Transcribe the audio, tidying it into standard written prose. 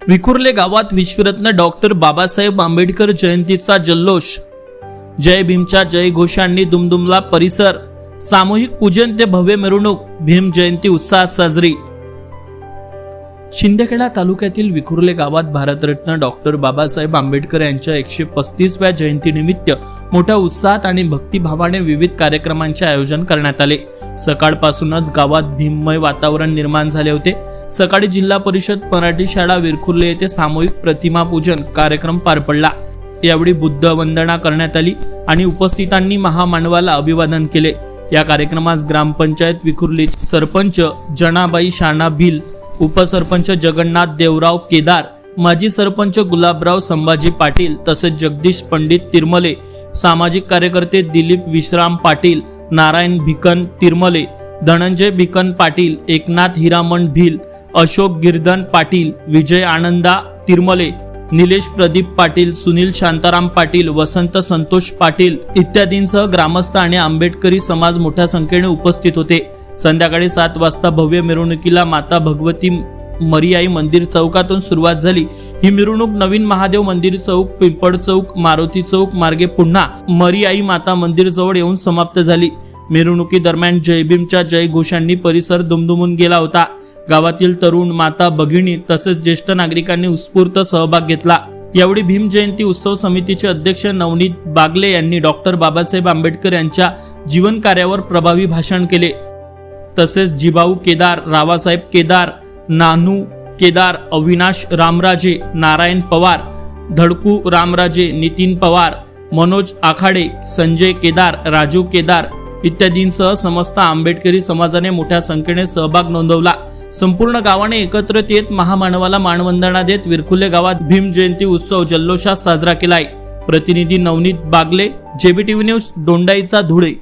विखुर्ले गावात विश्वरत्न डॉक्टर बाबासाहेब आंबेडकर जयंतीचा जल्लोष। जय भीमच्या जयघोषांनी दुमदुमला परिसर। सामूहिक पूजन ते भव्य मिरवणूक। भीम जयंती उत्साहात साजरी। शिंदखेडा तालुक्यातील विखुर्ले गावात भारतरत्न डॉक्टर बाबासाहेब आंबेडकर यांच्या 135व्या जयंतीनिमित्त मोठ्या उत्साहात आणि भक्तिभावाने विविध कार्यक्रमांचे आयोजन करण्यात आले। सकाळपासूनच गावात भीममय वातावरण निर्माण झाले होते। सकाळी जिल्हा परिषद मराठी शाळा विखुर्ले येथे सामूहिक प्रतिमा पूजन कार्यक्रम पार पडला। यावेळी बुद्ध वंदना करण्यात आली आणि उपस्थितांनी महामानवाला अभिवादन केले। या कार्यक्रमास ग्रामपंचायत विखुर्ले सरपंच जनाबाई शाना भिल, उपसरपंच जगन्नाथ देवराव केदार, माजी सरपंच गुलाबराव संभाजी पाटील तसेच जगदीश पंडित तिरमले, सामाजिक कार्यकर्ते दिलीप विश्राम पाटील, नारायण भिकन तिरमले, धनंजय भिकन पाटील, एकनाथ हिरामण भिल, अशोक गिरधन पाटील, विजय आनंदा तिरमले, निलेश प्रदीप पाटील, सुनील शांताराम पाटील, वसंत संतोष पाटील इत्यादींसह ग्रामस्थ आणि आंबेडकरी समाज मोठ्या संख्येने उपस्थित होते। संध्याकाळी 7 वाजता भव्य मिरवणुकीला माता भगवती मरियाई मंदिर चौकातून सुरुवात झाली। ही मिरवणूक नवीन महादेव मंदिर चौक, पिंपळ चौक, मारुती चौक मार्गे पुन्हा मरियाई माता मंदिर जवळ येऊन समाप्त झाली। मिरवणुकी दरम्यान जय भीमच्या जयघोषांनी परिसर दुमदुमून गेला होता। गावातील तरुण, माता, भगिनी तसेच ज्येष्ठ नागरिकांनी उत्स्फूर्त सहभाग घेतला। यावेळी भीम जयंती उत्सव समितीचे अध्यक्ष नवनीत बागले यांनी डॉक्टर बाबासाहेब आंबेडकर यांच्या जीवन कार्यावर प्रभावी भाषण केले। तसेच जिभाऊ केदार, रावासाहेब केदार, नानू केदार, अविनाश रामराजे, नारायण पवार, धडकू रामराजे, नितीन पवार, मनोज आखाडे, संजय केदार, राजू केदार इत्यादींसह समस्त आंबेडकरी समाजाने मोठ्या संख्येने सहभाग नोंदवला। संपूर्ण गावाने एकत्रित येत महामानवाला मानवंदना देत विखुर्ले गावात भीम जयंती उत्सव जल्लोषात साजरा केलाय। प्रतिनिधी नवनीत बागले, JBTV न्यूज, दोंडाईचा धुळे।